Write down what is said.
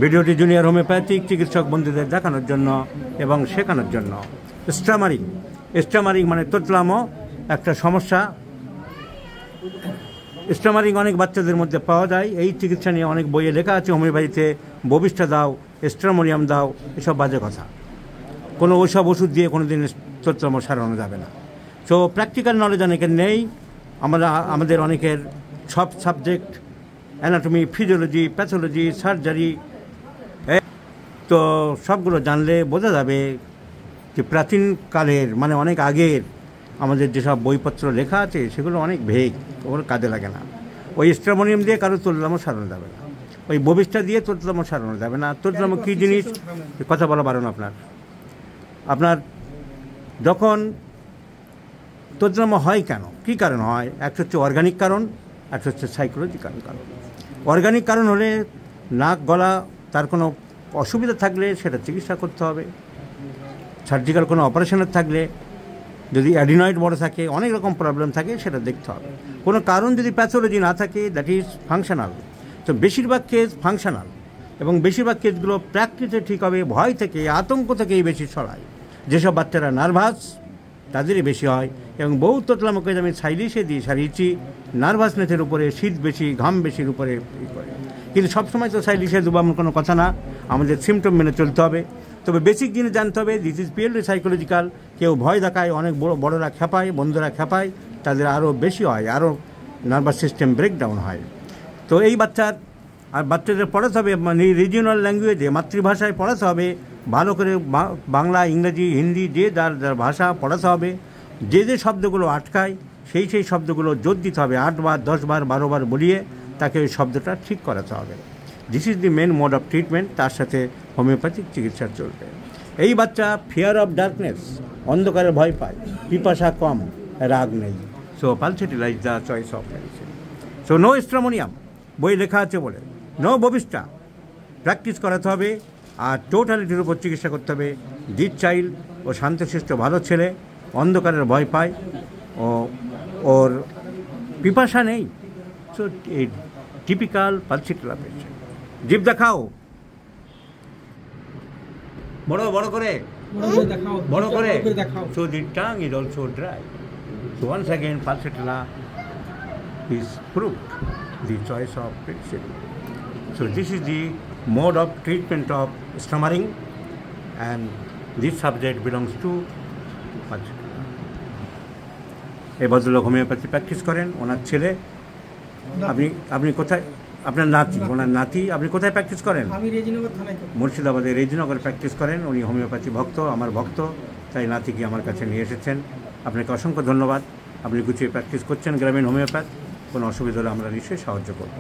ভিডিওটি junior homeopathic চিকিৎসক বন্ধুদের দেখানোর জন্য এবং শেখানোর জন্য। স্টামারিং মানে তোতলামো একটা সমস্যা। স্টামারিং অনেক বাচ্চাদের মধ্যে পাওয়া যায়। এই চিকিৎসা নিয়ে অনেক বইয়ে লেখা আছে, হোমিওপ্যাথিতে ববিষ্ঠা দাও, স্ট্রামোনিয়াম দাও, এসব বাজে কথা। কোনো ওইসব ওষুধ দিয়ে কোনো দিন তোতলামো সারানো যাবে না। সো প্র্যাকটিক্যাল নলেজ অনেকের নেই। আমাদের অনেকের সব subject, anatomy, physiology, pathology, surgery, তো সবগুলো জানলে বোঝা যাবে যে প্রাচীনকালের মানে অনেক আগের আমাদের যেসব বইপত্র লেখা আছে সেগুলো অনেক ভেগ, ওগুলো কাজে লাগে না। ওই স্ট্রামোনিয়াম দিয়ে কারো তোতলামো সারানো যাবে না, ওই ববিষ্ঠা দিয়ে তোতলামো সারানো যাবে না। তোতলামো কী জিনিস কথা বলা বারণ আপনার যখন তোতলামো হয় কেন, কী কারণ হয়? একটা হচ্ছে অর্গানিক কারণ, একটা হচ্ছে সাইকোলজিক্যাল কারণ। অর্গানিক কারণ হলে নাক গলা তার কোনো অসুবিধা থাকলে সেটা চিকিৎসা করতে হবে। সার্জিক্যাল কোনো অপারেশনের থাকলে, যদি অ্যাডিনয়েড বড় থাকে, অনেক রকম প্রবলেম থাকে, সেটা দেখতে হবে। কোনো কারণ যদি প্যাথোলজি না থাকে, দ্যাট ইজ ফাংশনাল। তো বেশিরভাগ কেস ফাংশনাল, এবং বেশিরভাগ কেসগুলো প্র্যাকটিসে ঠিক হবে। ভয় থেকে, আতঙ্ক থেকেই বেশি ছড়ায়। যেসব বাচ্চারা নার্ভাস তাদেরই বেশি হয়। এবং বহু তোতলামোকে আমি সাইলিশে দিয়ে সারিয়েছি, নার্ভাসনেসের উপরে, শীত বেশি, ঘাম বেশির উপরে করে। কিন্তু সবসময় তো সাইলিশে দেবো এমন কোনো কথা না, আমাদের সিমটম মেনে চলতে হবে। তবে বেসিক জিনিস জানতে হবে, দিস ইজ পিওরলি সাইকোলজিক্যাল। কেউ ভয় দেখায়, অনেক বড়রা খেপায়, বন্ধুরা খেপায়, তাদের আরও বেশি হয়, আরও নার্ভাস সিস্টেম ব্রেকডাউন হয়। তো এই বাচ্চাদের পড়াতে হবে মানে রিজিওনাল ল্যাঙ্গুয়েজে, মাতৃভাষায় পড়াতে হবে ভালো করে। বাংলা, ইংরেজি, হিন্দি, যে যার ভাষা পড়াতে হবে। যে শব্দগুলো আটকায় সেই শব্দগুলো জোর দিতে হবে। 8 বার, 10 বার, 12 বার বলিয়ে তাকে ওই শব্দটা ঠিক করাতে হবে। This is the main mode of treatment. তার সাথে হোমিওপ্যাথিক চিকিৎসা চলবে। এই বাচ্চা ফিয়ার অফ ডার্কনেস, অন্ধকারে ভয় পায়, পিপাসা কম, রাগ নেই। So pulsatilla is the choice of medicine. So no stramonium, বই লেখা আছে বলে, নো ববিষ্ঠা, প্র্যাকটিস করাতে হবে। আর টোটালিটির উপর চিকিৎসা করতে হবে। দিস চাইল্ড, ও শান্তশিষ্ট ভালো ছেলে, অন্ধকারের ভয় পায়, ওর পিপাসা নেই। সো এই টিপিক্যাল পালসেটিলা পেশেন্ট। জিভ দেখাও বড় করে, so the tongue is also dry. So once again Palsatilla is proved the choice of medicine. So this is the mode of treatment of stammering, and this subject belongs to Palsatilla. এই ভদ্রলোক homeopathy practice করেন, ওনার ছেলে। আপনি কোথায়? আপনার নাতি, ওনার নাতি। আপনি কোথায় প্র্যাকটিস করেন? মুর্শিদাবাদে রেজিনগরে প্র্যাকটিস করেন। উনি হোমিওপ্যাথি ভক্ত, আমার ভক্ত, তাই নাতিকে আমার কাছে নিয়ে এসেছেন। আপনাকে অসংখ্য ধন্যবাদ। আপনি গুছিয়ে প্র্যাকটিস করছেন, গ্রামীণ হোমিওপ্যাথ। কোনো অসুবিধা হলে আমরা নিশ্চয়ই সাহায্য করব।